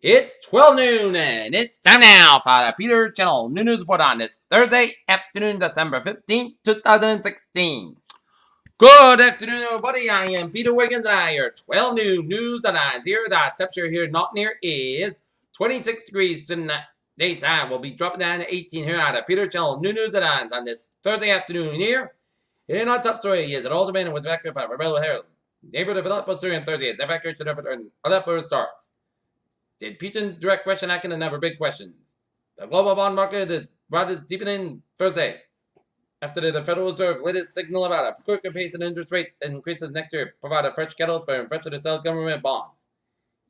It's 12 noon, and it's time now for the Peter Channel News Report on this Thursday afternoon, December 15th, 2016. Good afternoon, everybody. I am Peter Wiggins, and I are 12 noon news headlines here. The temperature here not near is 26 degrees tonight. Daytime will be dropping down to 18 here at the Peter Channel News headlines on this Thursday afternoon here. In our top story is an older man was evacuated by Rebel Herald. Neighborhood of Aleppo Syria on Thursday is evacuated and Aleppo starts. Did Putin direct question acting and never big questions? The global bond market is brought its deepening Thursday after the Federal Reserve latest signal about a quicker pace and interest rate increases next year provide a fresh catalyst for investors to sell government bonds.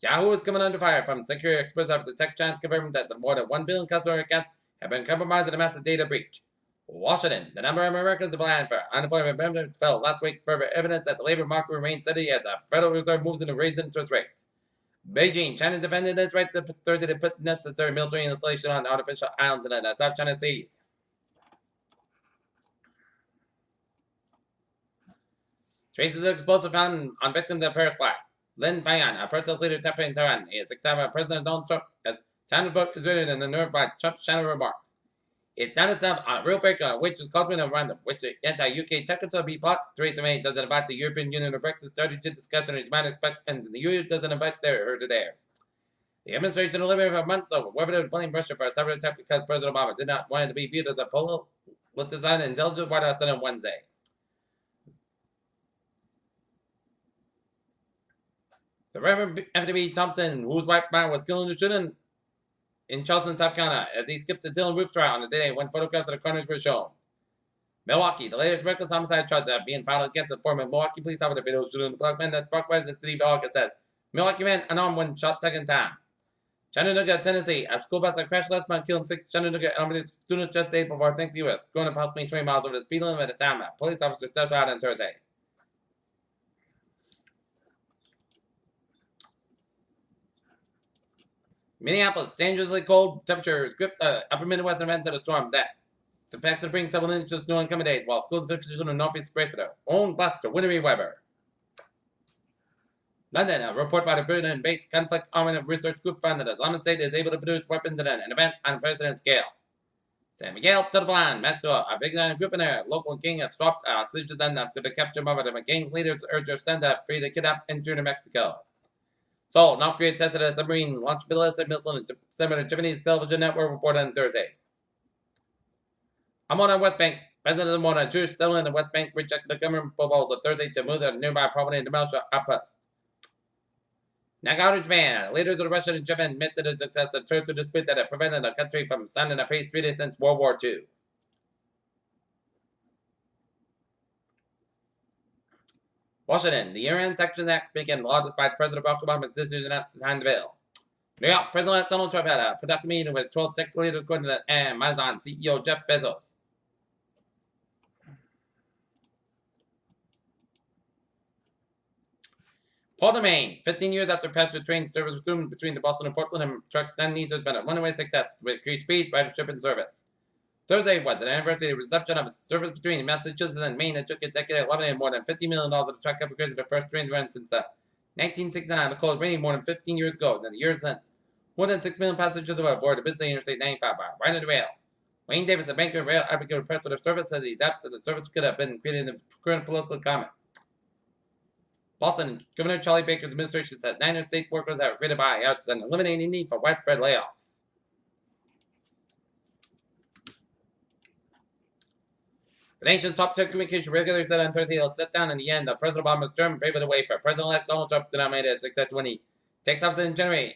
Yahoo is coming under fire from security experts after the tech giant confirmed that the more than 1 billion customer accounts have been compromised in a massive data breach. Washington, the number of Americans applying for unemployment benefits fell last week, further evidence that the labor market remains steady as the Federal Reserve moves into raising interest rates. Beijing, China defended its right to Thursday to put necessary military installation on artificial islands in the South China Sea. Traces of explosive found on victims at Paris flat. Lin Fangyan, a protest leader tapping in Tehran, is excited by President Donald Trump as China's book is written and unnerved by Trump's China remarks. It sounded itself on a real break on which is culturally at random, which the anti-UK technical be plot. Theresa May doesn't invite the European Union or Brexit strategy discussion, which might expect, and the EU doesn't invite her to theirs. The administration deliberated for months over whether to blame Russia for a cyber attack because President Obama did not want it to be viewed as a politicized and intelligent White House on Wednesday. The Reverend F.D.B. Thompson, whose wife was killed in the shooting in Charleston, South Carolina, as he skipped the Dylan Roof trial on the day when photographs of the carnage were shown. Milwaukee, the latest reckless homicide charges are being filed against the former Milwaukee police officer for shooting the black man that sparked rise in the city of August says Milwaukee man unarmed when shot second time. Chattanooga, Tennessee, a school bus that crashed last month killing 6 Chattanooga elementary students just days before Thanksgiving was going approximately 20 miles over the speed limit at the time. A police officer testified on Thursday. Minneapolis, dangerously cold temperatures gripped the upper Midwestern event of the storm that it's expected to bring several inches of snow in coming days, while schools have been in the northeast brace for their own blaster, wintry weather. London, a report by the Britain-based conflict armament research group found that Islamic State is able to produce weapons in an event on a unprecedented scale. San Miguel to the blind, Metro, a vigilante group in their local gang has stopped hostages and after the capture of the gang leaders urged their son to free the kidnapped and return to Mexico. Seoul, North Korea tested a submarine launched ballistic missile in December, the Japanese television network reported on Thursday. Amona West Bank, President of Amona, Jewish settlement in the West Bank, rejected the government proposal Thursday to move their nearby property into military outpost. Nagano, Japan, leaders of Russia and Japan admit to the success of territorial dispute that have prevented the country from signing a peace treaty since World War II. Washington, the Iran Sanctions Act became law despite President Barack Obama's decision not to sign the bill. New York, President Donald Trump had a productive meeting with 12 tech leaders according to Amazon CEO Jeff Bezos. Portland, Maine, 15 years after passenger train service resumed between the Boston and Portland and trucks and needs has been a runaway success with increased speed, ridership, and service. Thursday was an anniversary reception of a service between Massachusetts and Maine that took a decade of and more than $50 million of the truck upgrades of the first train run since the 1969. The cold rain more than 15 years ago, and in the years since. More than 6 million passengers were aboard the busy Interstate 95 by right of the rails. Wayne Davis, a banker and rail advocate impressed with the service, said the adapts that the service could have been created in the current political climate. Boston, Governor Charlie Baker's administration says 9 state workers have created buyouts and eliminating the need for widespread layoffs. The nation's top telecommunication regulator said on Thursday he'll sit down in the end of President Obama's term and pave the way for President-elect Donald Trump to nominate a successor when he takes office in January.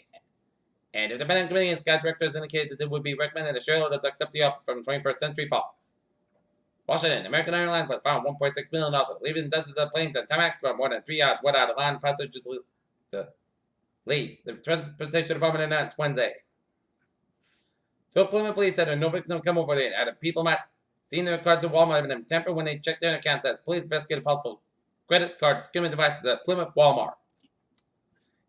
And if the Bennett Committee and Scott directors indicated that it would be recommended that shareholders accept the offer from 21st Century Fox. Washington, American Airlines was found $1.6 million, leaving dozens of planes and tarmacs for more than 3 hours without allowing passengers to leave. The Transportation Department announced Wednesday. Phil Plymouth police said no victim come over it at a people might seen their cards at Walmart and them temper when they checked their accounts as police investigated possible credit card skimming devices at Plymouth Walmart.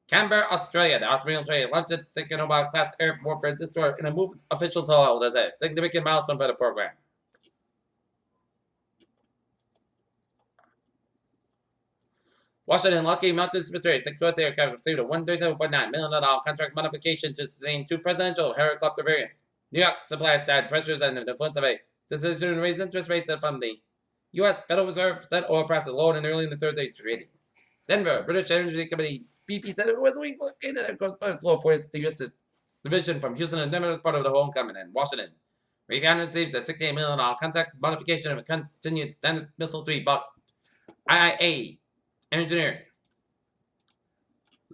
Canberra, Australia. The Australian trade launched its second mobile-class air warfare destroyer in a move officials hailed as a significant milestone for the program. Washington Lockheed Mountain Missouri, Secretary Aircraft received a $137.9 million contract modification to sustain 2 presidential helicopter variants. New York supply side pressures and the influence of a decision to raise interest rates from the U.S. Federal Reserve sent oil prices lower than early in the Thursday trading. Denver, British Energy Company BP said it was weak looking at a correspondence slow for its U.S. division from Houston and Denver as part of the homecoming in Washington. Raytheon received a $68 million contract modification of a continued Standard Missile 3 but IIA Engineering.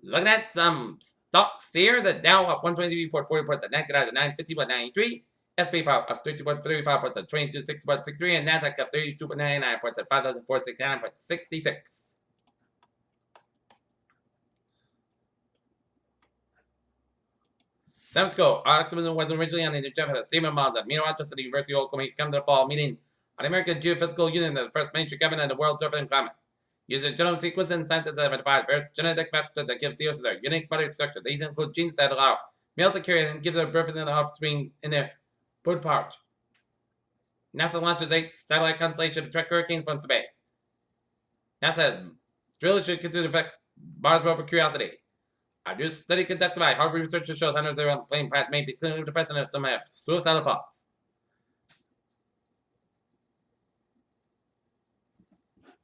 Looking at some stocks here, the Dow up 123.40 points at 99,950.93. SP up 32.35 points at 2260.63, and Nasdaq up 32.99 points at 5,469.66. San Francisco, optimism was originally on the agenda for the same amounts at Mino Rochester University Old Committee come to the fall meeting on the American Geophysical Union, the first major government in the world's earth and climate. Using genome sequencing, scientists have identified various genetic factors that give CEOs their unique body structure. These include genes that allow males to carry and give their birth in the offspring in their bird pouch. NASA launches 8 satellite constellations to track hurricanes from space. NASA has drillers should consider to affect Mars rover Curiosity. A new study conducted by Harvard researchers shows hundreds of plane pilots may be clinically depressed and some have suicidal thoughts.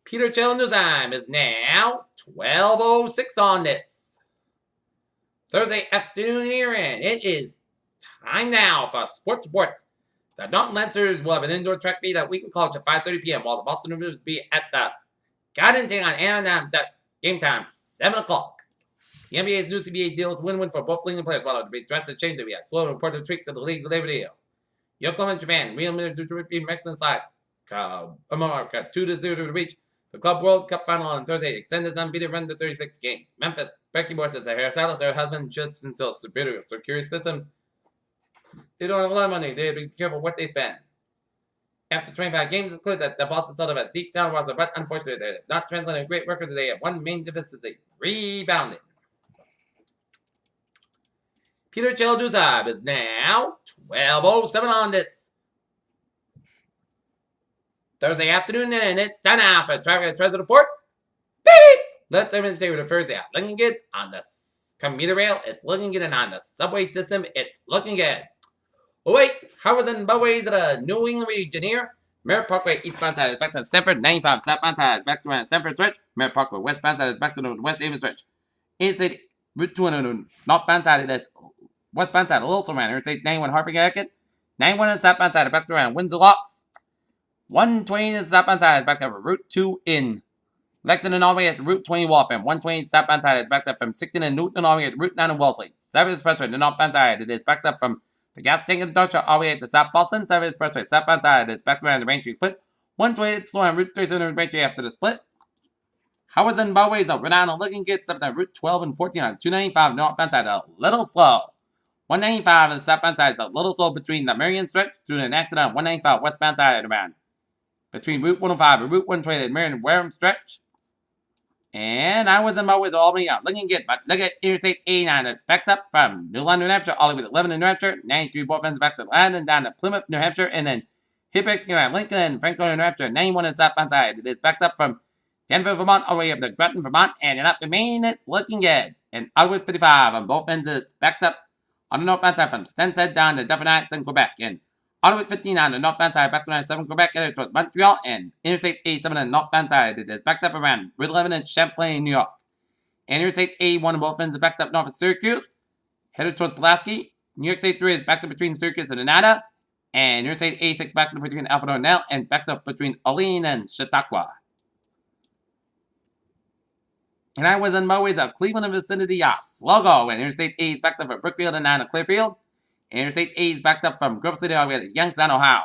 Peter Channel News Time is now 12:06 on this Thursday afternoon here, and it is time now for Sports Report. The Norton Lancers will have an indoor track meet at Wheaton College at 5:30 p.m., while the Boston Rivers will be at the Garden Thing on Anaheim. Game time 7 o'clock. The NBA's new CBA deal is win-win for both league and players, while it will be drastic change to be a slow and important tweaks to the league labor deal. Yokohama, Japan, Real Madrid to beat Mexican side America 2-0 to reach the Club World Cup final on Thursday. Extended unbeaten run to 36 games. Memphis, Becky Moore says her hairstylist, her husband, just instills superior security systems. They don't have a lot of money. They have to be careful what they spend. After 25 games, it's clear that the Boston Celtics have a deep talent roster, but unfortunately, they're not translating a great record today. At one main deficiency, rebounding. Peter Chelduzab is now 12:07 on this Thursday afternoon, and it's time now for Traffic and Transit Report. Baby! Let's take you to Thursday out. Looking good on the commuter rail. It's looking good, and on the subway system, it's looking good. Oh wait, Howard and Boways at a New England region here. Merritt Parkway eastbound side is back to Stanford. 95 southbound side is back to Stanford Stretch. Merritt Parkway westbound side is back to the West Haven Stretch. Interstate Route 200 northbound side is westbound side a little surround. Interstate 91 Harper Connecticut. 91 on southbound side is back to around Windsor Locks. 120 is southbound side is back up Route 2 in Lexington all the way at Route 20 Waltham. 120 southbound side is backed up from 16 in Newton all the way at Route 9 in Wellesley. 7 Expressway, the northbound side, it is backed up from the gas tank industrial all the way to South Boston. 7 Expressway, southbound side, it's backed around the Braintree split. 128 slow on Route 37 in Braintree after the split. Howard and Boways are down on looking good, stuff on Route 12 and 14 on 295 northbound side, a little slow. 195 and southbound side is a little slow between the Marion stretch through an accident on 195 westbound side around between Route 105 and Route 120 at Marion Wareham stretch. And I was in Boways all the way out, looking good, but look at Interstate 89, it's backed up from New London, New Hampshire, all the way to 11 in New Hampshire, 93 both ends back to Landon, down to Plymouth, New Hampshire, and then Hippex around Lincoln and Franklin, New Hampshire, 91 in southbound side. It is backed up from Denver, Vermont, all the way up to Groton, Vermont, and then up to Maine, it's looking good. And Outwood 55 on both ends, it's backed up on the northbound side from Stansted down to Dufferin Heights in Quebec. And Autoroute 15 on the northbound side, back to 97 Quebec, headed towards Montreal, and Interstate 87 on the northbound side, it is backed up around Route 11 in Champlain, New York. And Interstate 81 on both ends is backed up north of Syracuse, headed towards Pulaski. New York State 3 is backed up between Syracuse and Onondaga, and Interstate 86 backed up between Alfred and Nell, and backed up between Olean and Chautauqua. And I was in Boways of Cleveland and vicinity, Slogo, and Interstate 8 is backed up from Brookfield and down to Clearfield. Interstate 8 is backed up from Grove City all the way to Youngstown, Ohio.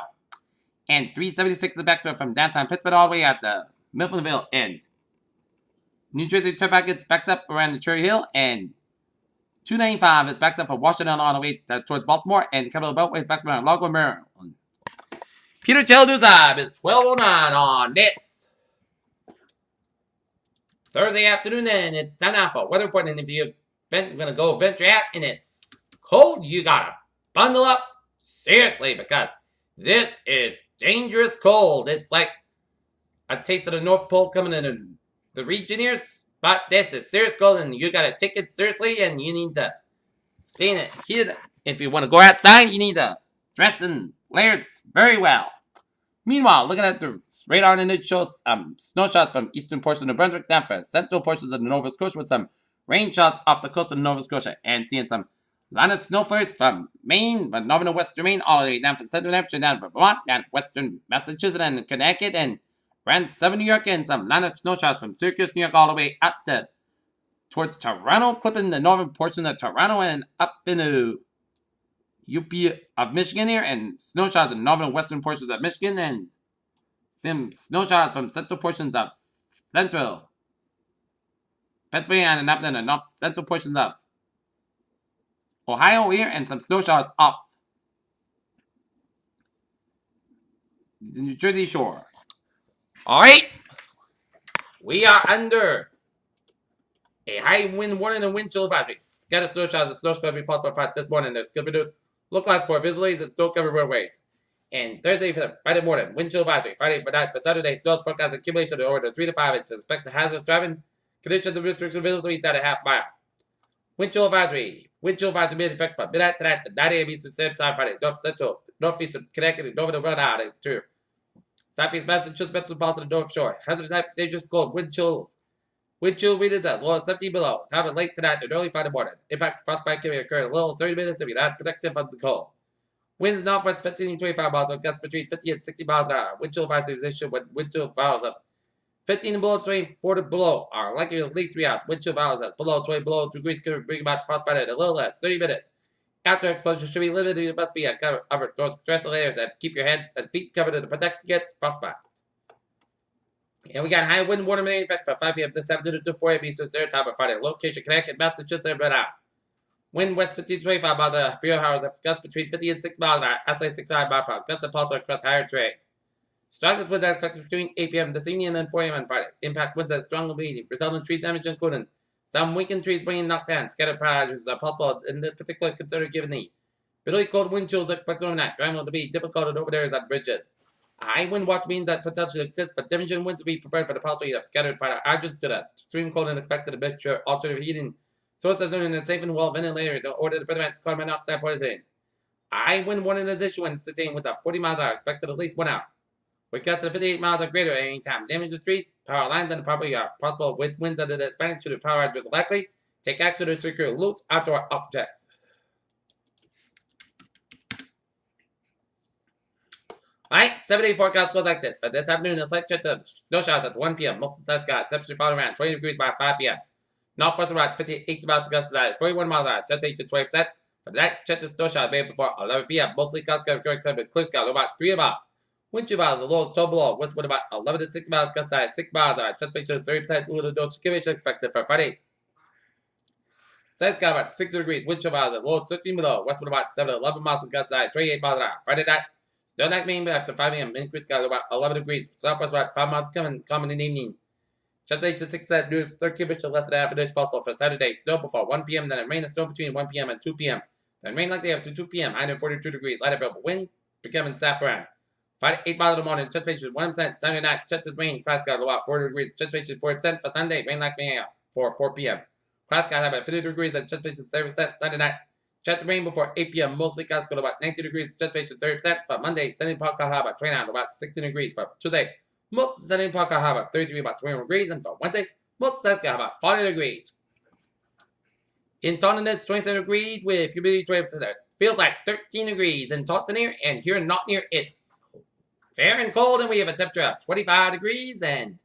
And 376 is backed up from downtown Pittsburgh all the way out to Miltonville and New Jersey Turnpike is backed up around the Cherry Hill. And 295 is backed up from Washington all the way towards Baltimore. And the Capital Beltway is backed up around Largo, Maryland. Peter Chelduzab is 12:09 on this Thursday afternoon. And it's time now for weather report. And if you're going to go venture out in this cold, you got to bundle up seriously, because this is dangerous cold. It's like a taste of the North Pole coming in the region here. But this is serious gold, and you gotta take it seriously, and you need to stay in it here. If you want to go outside, you need to dress in layers very well. Meanwhile, looking at the radar, and it shows snow shots from eastern portions of New Brunswick down for central portions of Nova Scotia, with some rain shots off the coast of Nova Scotia, and seeing some line of snow flares from Maine, but northern and western Maine, all the way down from central New Hampshire, down from Vermont, down to western Massachusetts and Connecticut, and around southern New York, and some line of snow shots from Syracuse, New York, all the way up to towards Toronto, clipping the northern portion of Toronto, and up into UP of Michigan here, and snow showers in northern and western portions of Michigan, and some snow showers from central portions of central Pennsylvania, and up in the north central portions of Ohio here, and some snow showers off the New Jersey shore. Alright, we are under a high wind warning and wind chill advisory. Scattered snow showers and snow could be possible this morning. There's good reduced localized for visibilities and snow covered roadways. And Thursday for Friday morning, wind chill advisory. Friday for night for Saturday, snow forecast accumulation of order 3 to 5 inches. Expect the hazardous driving conditions and restrictions visibility at a half mile. Wind chill advisory. Wind chill advisory may affect from midnight tonight to 9 a.m. Eastern Standard Time Friday. North Central, Northeast of Connecticut, Northern and Rhode Island to Southeast Massachusetts, Metro Boston, and North Shore. Hazardous types, dangerous cold, wind chills. Wind chill readings as low as 17 below. Time of late tonight and early Friday morning. Impacts frostbite can occur in as little as 30 minutes if you're not protective of the cold. Winds northwest 15 to 25 miles with gusts between 50 and 60 miles an hour. Wind chill advisories issued when wind chill valves of 15 and below 24 to below are likely to at least 3 hours. Wind chill valves as below 20 below degrees could bring about frostbite at a little less 30 minutes. After exposure should be limited. You must be covered those dress layers and keep your hands and feet covered to protect against frostbite. And we got high wind warning in effect for 5 p.m. this afternoon to 4 a.m. Eastern Standard Time on Friday. Location Connecticut, Massachusetts, and Rhode Island. Wind west 15 to 25 miles an hour. 3 hours of gusts between 50 and 6 miles an hour. SI 65 miles per hour. Gusts are possible across higher terrain. Strongest winds are expected between 8 p.m. this evening and then 4 a.m. on Friday. Impact winds are strong and breezy, resulting in tree damage, including some weakened trees bringing knocked down. Scattered power outages are possible in this particular considered given the bitterly cold wind chills expected overnight. Driving will be difficult in open areas on bridges. A high wind watch means that potential exists, but damaging winds will be prepared for the possibility of scattered power outages to the extreme cold and expected to make sure alternative heating sources are in a safe and well ventilated in order to prevent carbon monoxide poisoning. A high wind warning is issued when sustained with a 40 miles an hour expected at least 1 hour. With gusts of 58 miles or greater at any time. Damage to trees, power lines, and property are possible with winds under the magnitude of power outages likely. Take action to secure loose outdoor objects. Alright, 7-day forecast goes like this. For this afternoon, a slight chance of snow showers at 1 p.m. Most of the sky got temperature falling around 20 degrees by 5 p.m. Northwest around 58 miles of gusts tonight, 41 miles an hour, chance to 20%. For the night, chance of snow showers made before 11 p.m. Mostly gusts going to clear sky, about 3 above. Wind chill miles, the lowest 12 below. Westward about 11 to 6 miles, gust high 6 miles an hour. Chance is 30%. Little dose accumulation expected for Friday. Sky sky about 6 degrees. Wind chill miles, the lowest 15 below. Westward about 7 to 11 miles, gust high 28 miles an hour. Friday night. Snow night Maine after 5 a.m. Increase got about 11 degrees. Southwest about 5 miles common in the evening. Chance to 6% news. 13 less than half an inch possible for Saturday. Snow before 1 p.m. Then rain and snow between 1 p.m. and 2 p.m. Then rain likely after 2 p.m. 142 degrees. Light available wind becoming saffron. Friday 8 miles in the morning. Chance 1%. Saturday night. Chance rain. Class got about 40 degrees. Chance 40% for Sunday. Rain likely for 4 p.m. Class got about 50 degrees and chance 7% Sunday night. Chance of rain before 8 p.m. Mostly clouds go to about 90 degrees. Chance 30%. For Monday, sunny Park Harbor, about 29 to about 16 degrees. For Tuesday, most sunny Park Harbor, 33 about 21 degrees. And for Wednesday, most sunny got about 40 degrees. In Taunton, it's 27 degrees with humidity 20%. Feels like 13 degrees in Taunton here, and here in Not Near, it's fair and cold, and we have a temperature of 25 degrees. And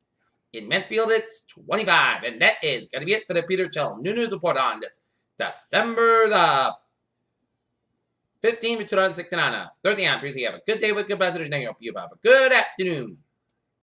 in Mansfield, it's 25. And that is going to be it for the Peter Chell News Report on this December the 15th, 2016 on Thursday. I'm Brucey. Have a good day with good visitors, and I hope you have a good afternoon.